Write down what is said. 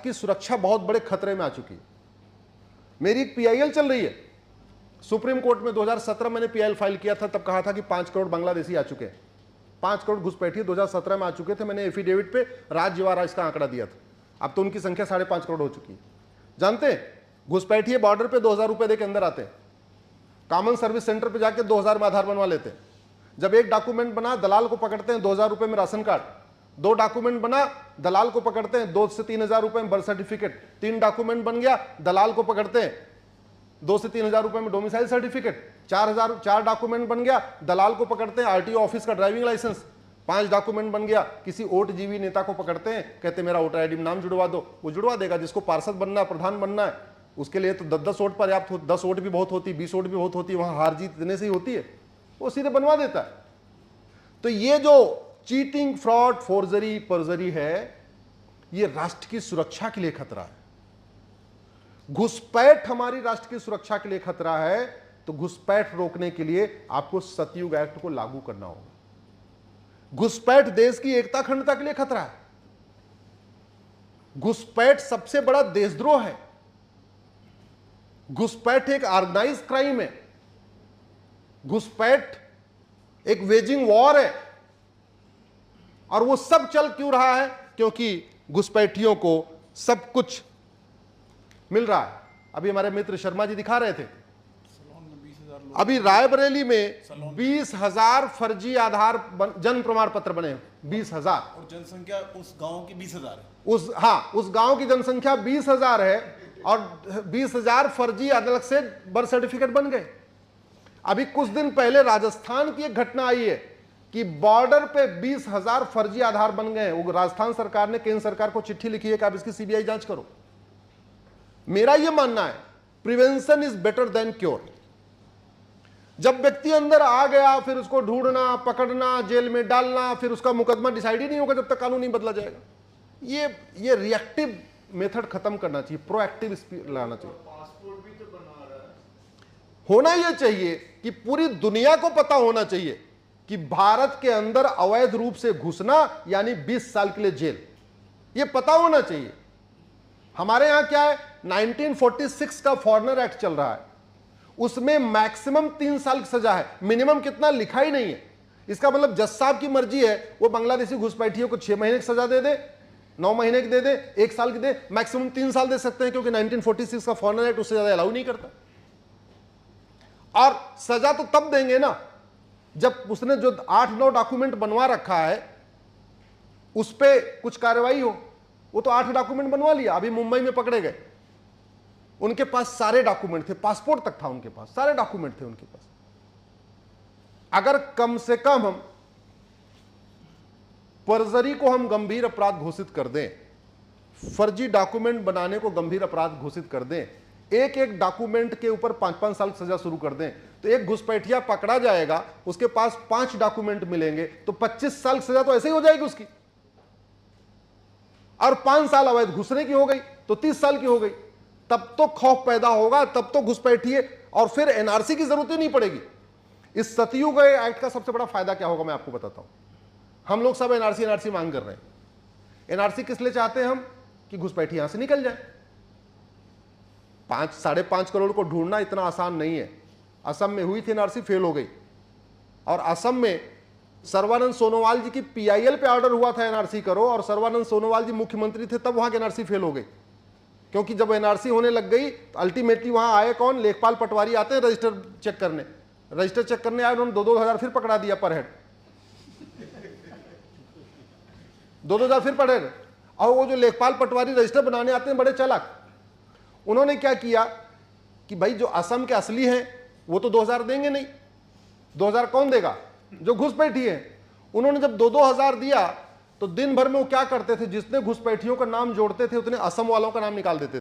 की सुरक्षा बहुत बड़े खतरे में आ चुकी है। मेरी एक पीआईएल चल रही है सुप्रीम कोर्ट में। 2017 मैंने पीआईएल फाइल किया था, तब कहा था कि 5 करोड़ बांग्लादेशी आ चुके हैं, 5 करोड़ घुसपैठिए 2017 में आ चुके थे। मैंने एफिडेविट पे राज्यवार इसका आंकड़ा दिया था। अब तो उनकी संख्या 5.5 करोड़ हो चुकी है। जानते हैं, घुसपैठिए बॉर्डर पे 2000 रुपए दे के अंदर आते हैं, कॉमन सर्विस सेंटर पे जाके 2000 में आधार बनवा लेते हैं। जब एक डॉक्यूमेंट बना, दलाल को पकड़ते हैं 2000 रुपए में राशन कार्ड, 2 डॉक्यूमेंट बना, दलाल को पकड़ते हैं 2 से 3 हजार रुपए में बर्थ सर्टिफिकेट, 3 डॉक्यूमेंट बन गया, दलाल को पकड़ते हैं 2 से 3 हजार रुपए में डोमिसाइल सर्टिफिकेट, 4 डॉक्यूमेंट बन गया, दलाल को पकड़ते हैं आरटीओ ऑफिस का ड्राइविंग लाइसेंस, 5 डॉक्यूमेंट बन गया, किसी वोट जीवी नेता को पकड़ते हैं, कहते मेरा वोटर आईडी में नाम जुड़वा दो, वो जुड़वा देगा। जिसको पार्षद बनना है, प्रधान बनना है, उसके लिए तो 10-10 वोट पर्याप्त हो, 10 वोट भी बहुत होती, 20 वोट भी बहुत होती, वहां हार जीत इतने से ही होती है, वो सीधे बनवा देता है। तो ये जो चीटिंग, फ्रॉड, फोर्जरी, परजरी है, ये राष्ट्र की सुरक्षा के लिए खतरा है। घुसपैठ हमारी राष्ट्र की सुरक्षा के लिए खतरा है, तो घुसपैठ रोकने के लिए आपको सतयुग एक्ट को लागू करना होगा। घुसपैठ देश की एकता अखंडता के लिए खतरा है। घुसपैठ सबसे बड़ा देशद्रोह है। घुसपैठ एक ऑर्गेनाइज क्राइम है। घुसपैठ एक वेजिंग वॉर है। और वो सब चल क्यों रहा है? क्योंकि घुसपैठियों को सब कुछ मिल रहा है। अभी हमारे मित्र शर्मा जी दिखा रहे थे, अभी रायबरेली में 20,000 फर्जी आधार जन्म प्रमाण पत्र बने, 20,000, और जनसंख्या उस गांव की 20,000 है। उस गांव की जनसंख्या 20,000 है और 20,000 फर्जी अलग से बर्थ सर्टिफिकेट बन गए। अभी कुछ दिन पहले राजस्थान की एक घटना आई है कि बॉर्डर पे 20,000 फर्जी आधार बन गए। वो राजस्थान सरकार ने केंद्र सरकार को चिट्ठी लिखी है कि आप इसकी सीबीआई जांच करो। मेरा यह मानना है, prevention is better than cure. जब व्यक्ति अंदर आ गया, फिर उसको ढूंढना, पकड़ना, जेल में डालना, फिर उसका मुकदमा डिसाइड ही नहीं होगा जब तक कानून नहीं बदला जाएगा। ये रिएक्टिव मेथड खत्म करना चाहिए, प्रोएक्टिव लाना चाहिए। पासपोर्ट भी तो बना रहा है। होना यह चाहिए कि पूरी दुनिया को पता होना चाहिए कि भारत के अंदर अवैध रूप से घुसना यानी 20 साल के लिए जेल, यह पता होना चाहिए। हमारे यहां क्या है, 1946 का फॉरेनर एक्ट चल रहा है, उसमें मैक्सिमम 3 साल की सजा है, मिनिमम कितना लिखा ही नहीं है। इसका मतलब जज साहब की मर्जी है, वो बांग्लादेशी घुसपैठियों को 6 महीने की सजा दे दे, 9 महीने की दे दे, 1 साल की दे, मैक्सिमम 3 साल दे सकते हैं, क्योंकि 1946 का फॉरेनर एक्ट उससे ज्यादा अलाउ नहीं करता। और सजा तो तब देंगे ना जब उसने जो 8-9 डॉक्यूमेंट बनवा रखा है उस पर कुछ कार्रवाई हो। वो तो 8 डॉक्यूमेंट बनवा लिया, अभी मुंबई में पकड़े गए, उनके पास सारे डॉक्यूमेंट थे, पासपोर्ट तक था उनके पास, सारे डॉक्यूमेंट थे उनके पास। अगर कम से कम हम परजरी को हम गंभीर अपराध घोषित कर दें, फर्जी डॉक्यूमेंट बनाने को गंभीर अपराध घोषित कर दें, एक डॉक्यूमेंट के ऊपर 5-5 साल की सजा शुरू कर दें, तो एक घुसपैठिया पकड़ा जाएगा, उसके पास 5 डॉक्यूमेंट मिलेंगे, तो 25 साल की सजा तो ऐसे ही हो जाएगी उसकी। और 5 साल अवैध घुसने की हो गई तो 30 साल की हो गई। तब तो खौफ पैदा होगा, तब तो घुसपैठिए, और फिर एनआरसी की जरूरत ही नहीं पड़ेगी। इस सतयुग एक्ट का सबसे बड़ा फायदा क्या होगा मैं आपको बताता हूं। हम लोग सब एनआरसी मांग कर रहे हैं। एनआरसी किस लिए चाहते हैं हम? कि घुसपैठी यहां से निकल जाए। 5-5.5 करोड़ को ढूंढना इतना आसान नहीं है। असम में हुई थी एनआरसी, फेल हो गई, और असम में सर्बानंद सोनोवाल जी की पीआईएल पे ऑर्डर हुआ था एनआरसी करो, और सर्बानंद सोनोवाल जी मुख्यमंत्री थे तब वहां की एनआरसी फेल हो गई। क्योंकि जब एनआरसी होने लग गई तो अल्टीमेटली वहां आए कौन? लेखपाल पटवारी आते हैं रजिस्टर चेक करने। रजिस्टर चेक करने आए, उन्होंने 2-2 हज़ार फिर पकड़ा दिया पर हेड, 2-2 हज़ार फिर पड़े। और वो जो लेखपाल पटवारी रजिस्टर बनाने आते हैं बड़े चालाक, उन्होंने क्या किया कि भाई जो असम के असली हैं वो तो 2,000 देंगे नहीं, 2,000 कौन देगा? जो घुसपैठी है। उन्होंने जब 2-2 हज़ार दिया तो दिन भर में वो क्या करते थे, जितने घुसपैठियों का नाम जोड़ते थे उतने असम वालों का नाम निकाल देते थे।